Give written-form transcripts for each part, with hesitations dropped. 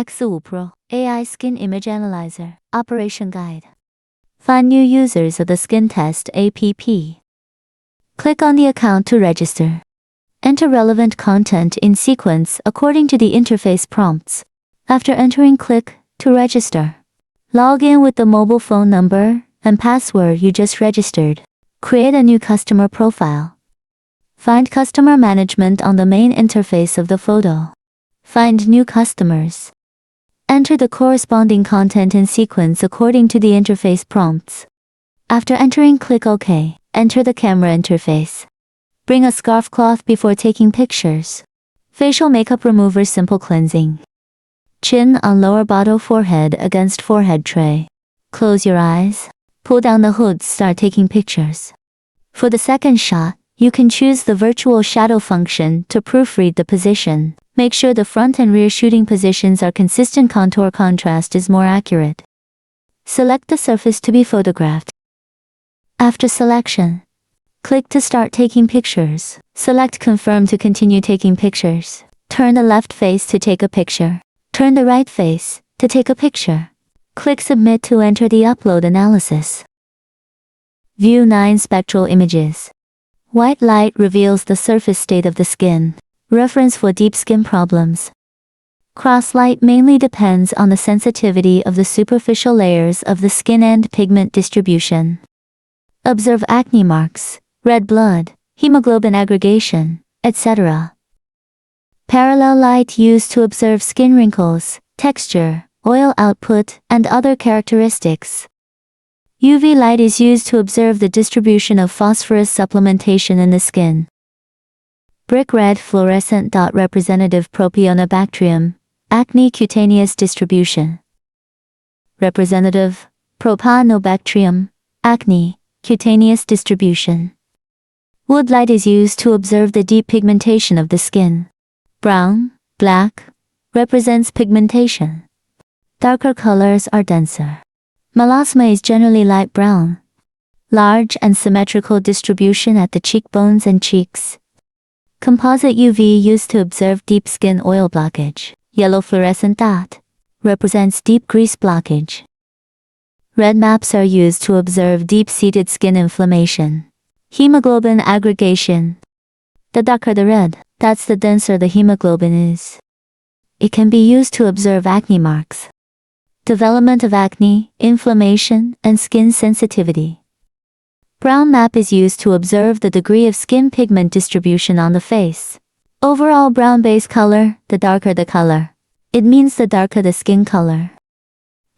X5 Pro AI Skin Image Analyzer Operation Guide. Find new users of the Skin Test app. Click on the account to register. Enter relevant content in sequence according to the interface prompts. After entering, click to register. Log in with the mobile phone number and password you just registered. Create a new customer profile. Find customer management on the main interface of the photo. Find new customers. Enter the corresponding content in sequence according to the interface prompts. After entering, click OK. Enter the camera interface. Bring a scarf cloth before taking pictures. Facial makeup remover simple cleansing. Chin on lower bottom, forehead against forehead tray. Close your eyes. Pull down the hood, start taking pictures. For the second shot, you can choose the virtual shadow function to proofread the position. Make sure the front and rear shooting positions are consistent. Contour contrast is more accurate. Select the surface to be photographed. After selection, click to start taking pictures. Select Confirm to continue taking pictures. Turn the left face to take a picture. Turn the right face to take a picture. Click Submit to enter the upload analysis. View 9 spectral images. White light reveals the surface state of the skin. Reference for deep skin problems. Cross light mainly depends on the sensitivity of the superficial layers of the skin and pigment distribution. Observe acne marks, red blood, hemoglobin aggregation, etc. Parallel light used to observe skin wrinkles, texture, oil output, and other characteristics. UV light is used to observe the distribution of phosphorus supplementation in the skin. Brick red fluorescent dot representative propionibacterium, acne cutaneous distribution. Representative propanobacterium, acne, cutaneous distribution. Wood light is used to observe the deep pigmentation of the skin. Brown, black, represents pigmentation. Darker colors are denser. Melasma is generally light brown. Large and symmetrical distribution at the cheekbones and cheeks. Composite UV used to observe deep skin oil blockage. Yellow fluorescent dot represents deep grease blockage. Red maps are used to observe deep-seated skin inflammation. Hemoglobin aggregation. The darker the red, that's the denser the hemoglobin is. It can be used to observe acne marks. Development of acne, inflammation, and skin sensitivity. Brown map is used to observe the degree of skin pigment distribution on the face. Overall brown base color, the darker the color. It means the darker the skin color.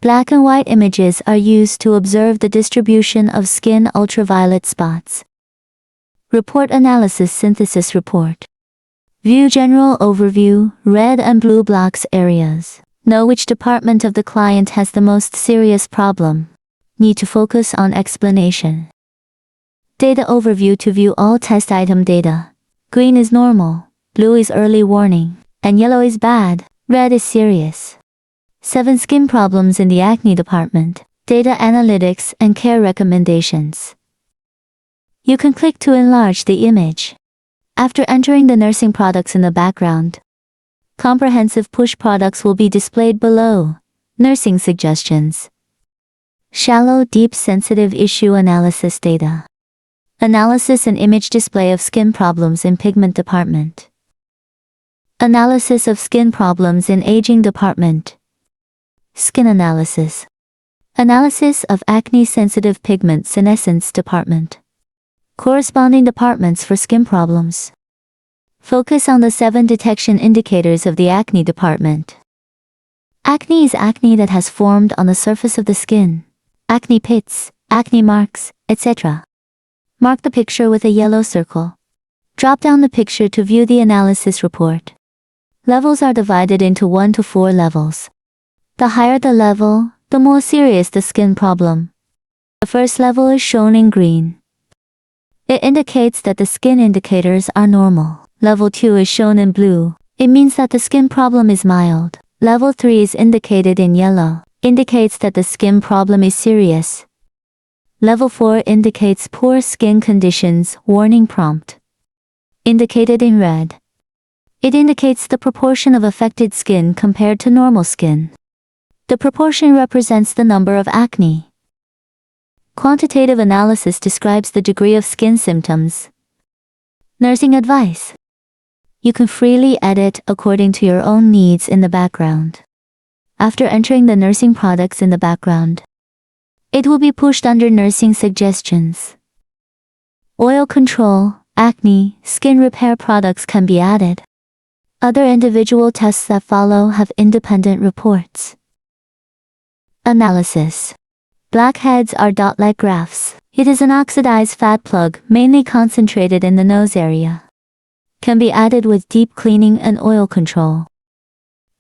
Black and white images are used to observe the distribution of skin ultraviolet spots. Report analysis synthesis report. View general overview, red and blue blocks areas. Know which department of the client has the most serious problem. Need to focus on explanation. Data overview to view all test item data. Green is normal, blue is early warning, and yellow is bad, red is serious. 7 skin problems in the acne department. Data analytics and care recommendations. You can click to enlarge the image. After entering the nursing products in the background, comprehensive push products will be displayed below. Nursing suggestions. Shallow deep sensitive issue analysis data. Analysis and image display of skin problems in pigment department. Analysis of skin problems in aging department. Skin analysis. Analysis of acne-sensitive pigment senescence department. Corresponding departments for skin problems. Focus on the 7 detection indicators of the acne department. Acne is acne that has formed on the surface of the skin. Acne pits, acne marks, etc. Mark the picture with a yellow circle. Drop down the picture to view the analysis report. Levels are divided into 1 to 4 levels. The higher the level, the more serious the skin problem. The first level is shown in green. It indicates that the skin indicators are normal. Level 2 is shown in blue. It means that the skin problem is mild. Level 3 is indicated in yellow. Indicates that the skin problem is serious. Level 4 indicates poor skin conditions, warning prompt. Indicated in red. It indicates the proportion of affected skin compared to normal skin. The proportion represents the number of acne. Quantitative analysis describes the degree of skin symptoms. Nursing advice. You can freely edit according to your own needs in the background. After entering the nursing products in the background, it will be pushed under nursing suggestions. Oil control, acne, skin repair products can be added. Other individual tests that follow have independent reports. Analysis. Blackheads are dot-like grafts. It is an oxidized fat plug, mainly concentrated in the nose area. Can be added with deep cleaning and oil control.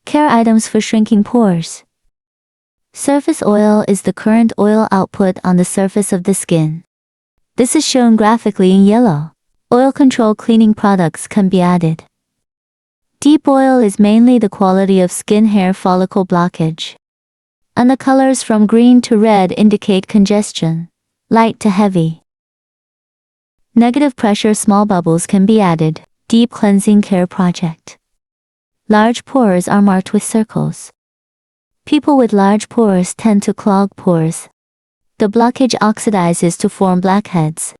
Care items for shrinking pores. Surface oil is the current oil output on the surface of the skin. This is shown graphically in yellow. Oil control cleaning products can be added. Deep oil is mainly the quality of skin hair follicle blockage. And the colors from green to red indicate congestion, light to heavy. Negative pressure small bubbles can be added. Deep cleansing care project. Large pores are marked with circles. People with large pores tend to clog pores. The blockage oxidizes to form blackheads.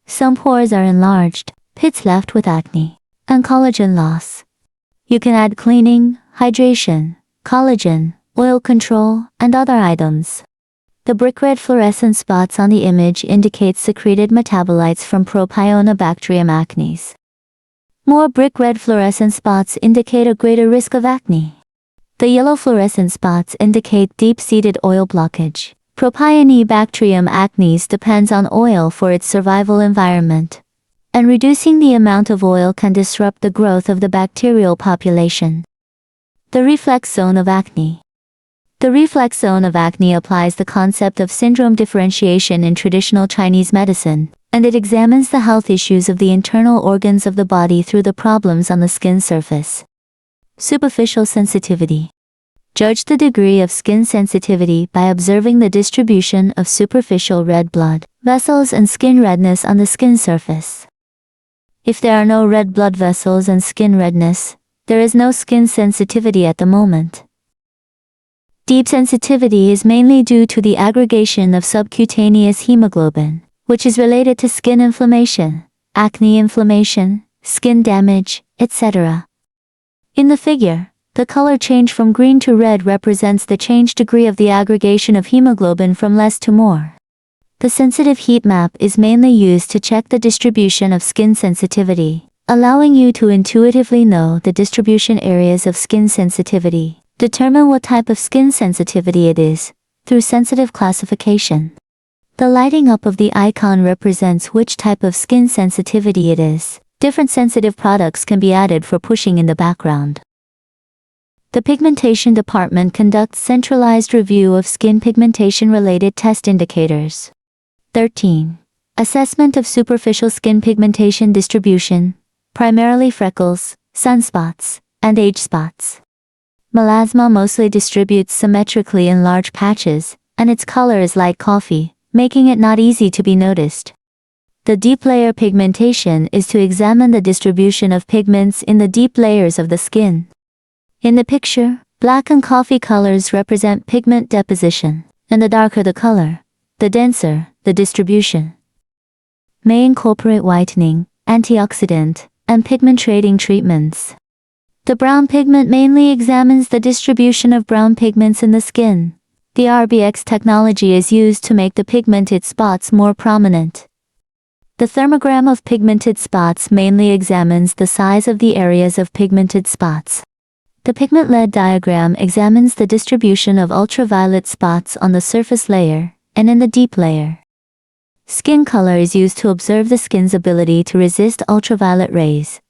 Some pores are enlarged, pits left with acne, and collagen loss. You can add cleaning, hydration, collagen, oil control, and other items. The brick red fluorescent spots on the image indicate secreted metabolites from Propionibacterium acnes. More brick red fluorescent spots indicate a greater risk of acne. The yellow fluorescent spots indicate deep-seated oil blockage. Propionibacterium acnes depends on oil for its survival environment, and reducing the amount of oil can disrupt the growth of the bacterial population. The reflex zone of acne. The reflex zone of acne applies the concept of syndrome differentiation in traditional Chinese medicine, and it examines the health issues of the internal organs of the body through the problems on the skin surface. Superficial sensitivity. Judge the degree of skin sensitivity by observing the distribution of superficial red blood vessels and skin redness on the skin surface. If there are no red blood vessels and skin redness, there is no skin sensitivity at the moment. Deep sensitivity is mainly due to the aggregation of subcutaneous hemoglobin, which is related to skin inflammation, acne inflammation, skin damage, etc. In the figure, the color change from green to red represents the change degree of the aggregation of hemoglobin from less to more. The sensitive heat map is mainly used to check the distribution of skin sensitivity, allowing you to intuitively know the distribution areas of skin sensitivity. Determine what type of skin sensitivity it is, through sensitive classification. The lighting up of the icon represents which type of skin sensitivity it is. Different sensitive products can be added for pushing in the background. The pigmentation department conducts centralized review of skin pigmentation-related test indicators. 13. Assessment of superficial skin pigmentation distribution, primarily freckles, sunspots, and age spots. Melasma mostly distributes symmetrically in large patches, and its color is light coffee, making it not easy to be noticed. The deep layer pigmentation is to examine the distribution of pigments in the deep layers of the skin. In the picture, black and coffee colors represent pigment deposition, and the darker the color, the denser the distribution. May incorporate whitening, antioxidant, and pigment-trading treatments. The brown pigment mainly examines the distribution of brown pigments in the skin. The RBX technology is used to make the pigmented spots more prominent. The thermogram of pigmented spots mainly examines the size of the areas of pigmented spots. The pigment lead diagram examines the distribution of ultraviolet spots on the surface layer and in the deep layer. Skin color is used to observe the skin's ability to resist ultraviolet rays.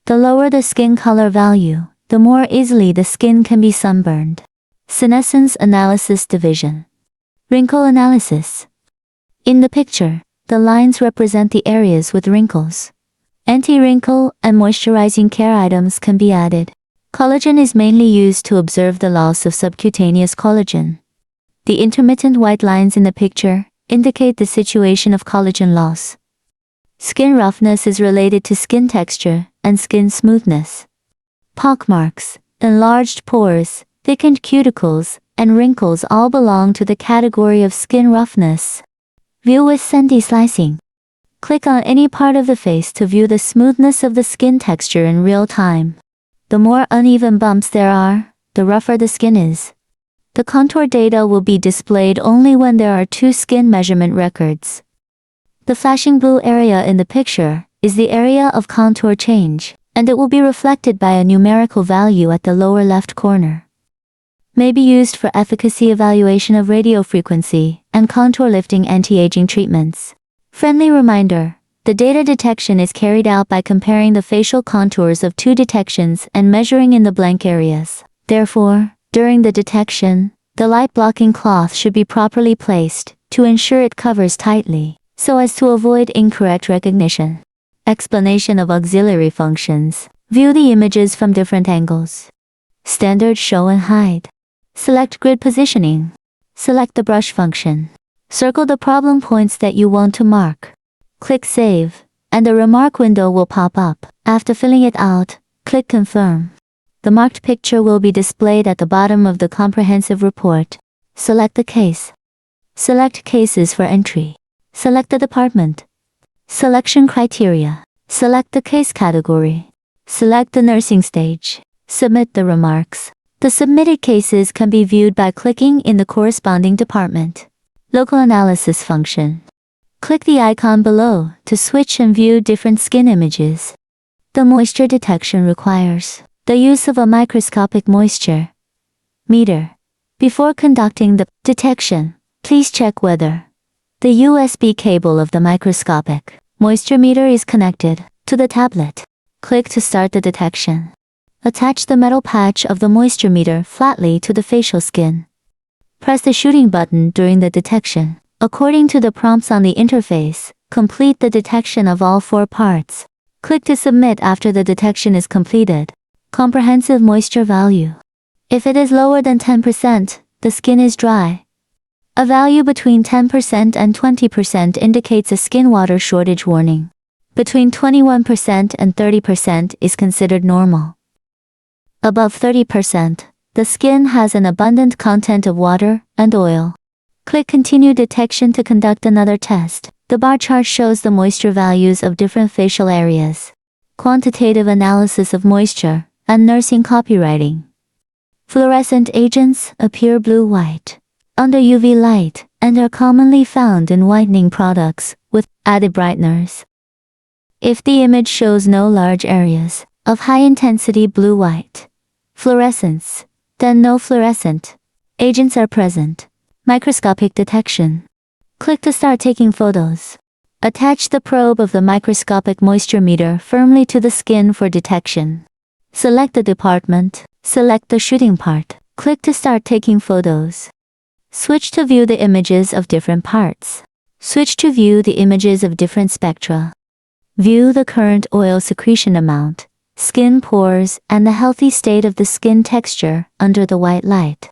The lower the skin color value, the more easily the skin can be sunburned. Senescence analysis division. Wrinkle analysis. In the picture, the lines represent the areas with wrinkles. Anti-wrinkle and moisturizing care items can be added. Collagen is mainly used to observe the loss of subcutaneous collagen. The intermittent white lines in the picture indicate the situation of collagen loss. Skin roughness is related to skin texture and skin smoothness. Pockmarks, enlarged pores, thickened cuticles, and wrinkles all belong to the category of skin roughness. View with sensing. Click on any part of the face to view the smoothness of the skin texture in real time. The more uneven bumps there are, the rougher the skin is. The contour data will be displayed only when there are two skin measurement records. The flashing blue area in the picture is the area of contour change, and it will be reflected by a numerical value at the lower left corner. May be used for efficacy evaluation of radiofrequency and contour lifting anti-aging treatments. Friendly reminder: the data detection is carried out by comparing the facial contours of two detections and measuring in the blank areas. Therefore, during the detection, the light-blocking cloth should be properly placed to ensure it covers tightly, so as to avoid incorrect recognition. Explanation of auxiliary functions. View the images from different angles. Standard show and hide. Select grid positioning. Select the brush function. Circle the problem points that you want to mark. Click Save, and a remark window will pop up. After filling it out, click Confirm. The marked picture will be displayed at the bottom of the comprehensive report. Select the case. Select cases for entry. Select the department. Selection criteria. Select the case category. Select the nursing stage. Submit the remarks. The submitted cases can be viewed by clicking in the corresponding department. Local analysis function. Click the icon below to switch and view different skin images. The moisture detection requires the use of a microscopic moisture meter. Before conducting the detection, please check whether the USB cable of the microscopic moisture meter is connected to the tablet. Click to start the detection. Attach the metal patch of the moisture meter flatly to the facial skin. Press the shooting button during the detection. According to the prompts on the interface, complete the detection of all 4 parts. Click to submit after the detection is completed. Comprehensive moisture value. If it is lower than 10%, the skin is dry. A value between 10% and 20% indicates a skin water shortage warning. Between 21% and 30% is considered normal. Above 30%, the skin has an abundant content of water and oil. Click Continue Detection to conduct another test. The bar chart shows the moisture values of different facial areas. Quantitative analysis of moisture and nursing copywriting. Fluorescent agents appear blue-white under UV light and are commonly found in whitening products with added brighteners. If the image shows no large areas of high-intensity blue-white fluorescence, then no fluorescent agents are present. Microscopic detection. Click to start taking photos. Attach the probe of the microscopic moisture meter firmly to the skin for detection. Select the department. Select the shooting part. Click to start taking photos. Switch to view the images of different parts. Switch to view the images of different spectra. View the current oil secretion amount, skin pores, and the healthy state of the skin texture under the white light.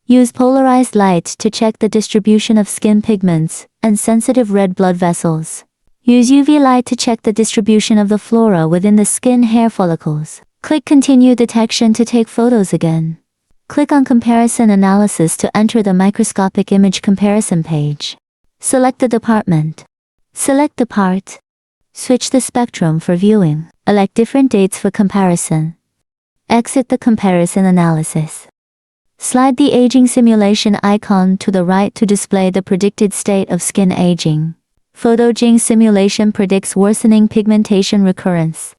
Use polarized light to check the distribution of skin pigments and sensitive red blood vessels. Use UV light to check the distribution of the flora within the skin hair follicles. Click Continue Detection to take photos again. Click on Comparison Analysis to enter the microscopic image comparison page. Select the department. Select the part. Switch the spectrum for viewing. Elect different dates for comparison. Exit the comparison analysis. Slide the aging simulation icon to the right to display the predicted state of skin aging. Photoaging simulation predicts worsening pigmentation recurrence.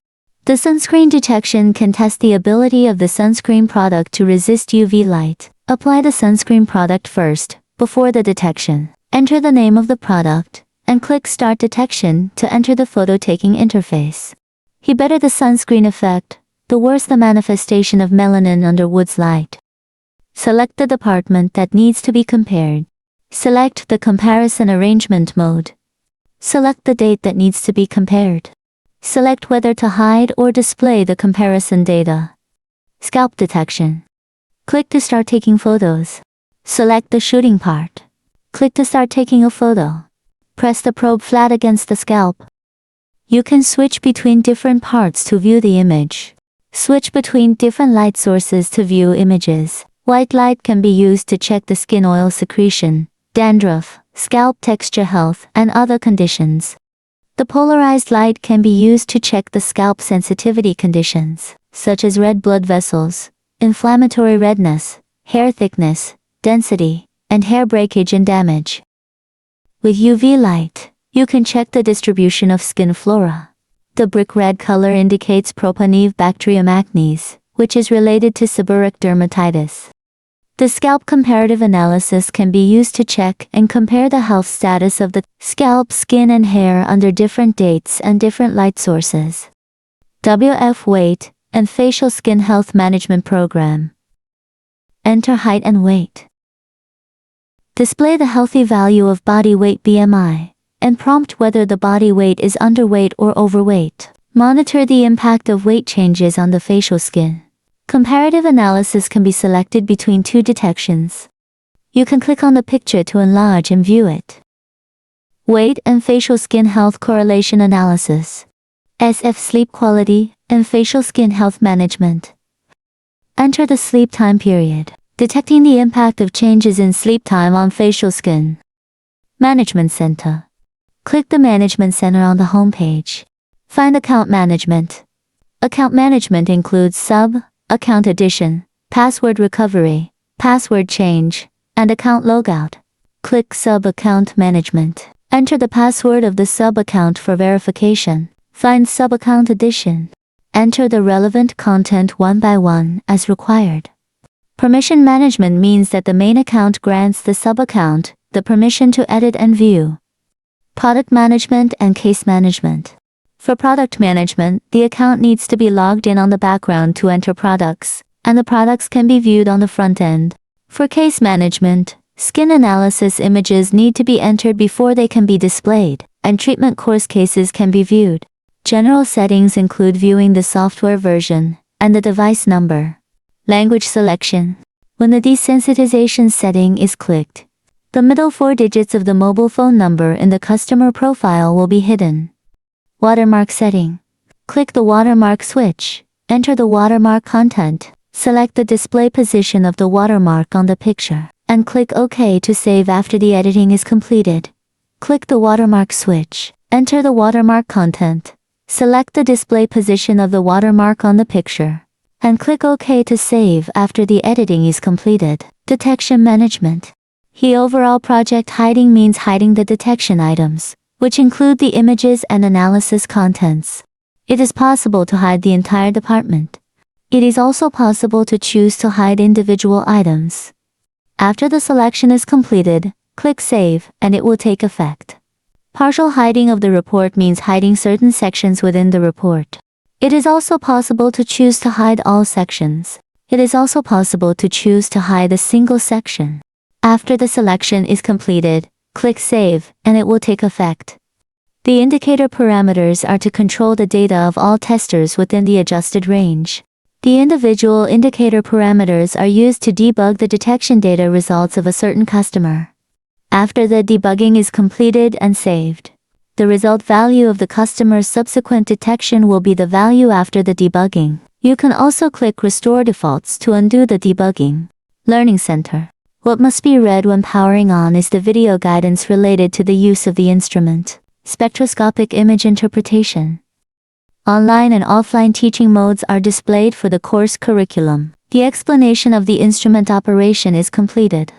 The sunscreen detection can test the ability of the sunscreen product to resist UV light. Apply the sunscreen product first, before the detection. Enter the name of the product, and click Start Detection to enter the photo-taking interface. The better the sunscreen effect, the worse the manifestation of melanin under wood's light. Select the department that needs to be compared. Select the comparison arrangement mode. Select the date that needs to be compared. Select whether to hide or display the comparison data. Scalp detection. Click to start taking photos. Select the shooting part. Click to start taking a photo. Press the probe flat against the scalp. You can switch between different parts to view the image. Switch between different light sources to view images. White light can be used to check the skin oil secretion, dandruff, scalp texture health, and other conditions. The polarized light can be used to check the scalp sensitivity conditions, such as red blood vessels, inflammatory redness, hair thickness, density, and hair breakage and damage. With UV light, you can check the distribution of skin flora. The brick red color indicates Propionibacterium acnes, which is related to seborrheic dermatitis. The scalp comparative analysis can be used to check and compare the health status of the scalp, skin, and hair under different dates and different light sources. WF weight and facial skin health management program. Enter height and weight. Display the healthy value of body weight BMI, and prompt whether the body weight is underweight or overweight. Monitor the impact of weight changes on the facial skin. Comparative analysis can be selected between two detections. You can click on the picture to enlarge and view it. Weight and facial skin health correlation analysis. SF sleep quality and facial skin health management. Enter the sleep time period, detecting the impact of changes in sleep time on facial skin. Management Center. Click the Management Center on the home page. Find Account Management. Account management includes account addition, password recovery, password change, and account logout. Click Sub-Account Management. Enter the password of the sub-account for verification. Find Sub-Account Addition. Enter the relevant content one by one as required. Permission management means that the main account grants the sub-account the permission to edit and view. Product management and case management. For product management, the account needs to be logged in on the background to enter products, and the products can be viewed on the front end. For case management, skin analysis images need to be entered before they can be displayed, and treatment course cases can be viewed. General settings include viewing the software version and the device number. Language selection. When the desensitization setting is clicked, the middle 4 digits of the mobile phone number in the customer profile will be hidden. Watermark setting. Click the watermark switch. Enter the watermark content. Select the display position of the watermark on the picture, and click OK to save after the editing is completed. Click the watermark switch. Enter the watermark content. Select the display position of the watermark on the picture, and click OK to save after the editing is completed. Detection management. The overall project hiding means hiding the detection items, which include the images and analysis contents. It is possible to hide the entire department. It is also possible to choose to hide individual items. After the selection is completed, click Save, and it will take effect. Partial hiding of the report means hiding certain sections within the report. It is also possible to choose to hide all sections. It is also possible to choose to hide a single section. After the selection is completed, click Save, and it will take effect. The indicator parameters are to control the data of all testers within the adjusted range. The individual indicator parameters are used to debug the detection data results of a certain customer. After the debugging is completed and saved, the result value of the customer's subsequent detection will be the value after the debugging. You can also click Restore Defaults to undo the debugging. Learning Center. What must be read when powering on is the video guidance related to the use of the instrument. Spectroscopic image interpretation. Online and offline teaching modes are displayed for the course curriculum. The explanation of the instrument operation is completed.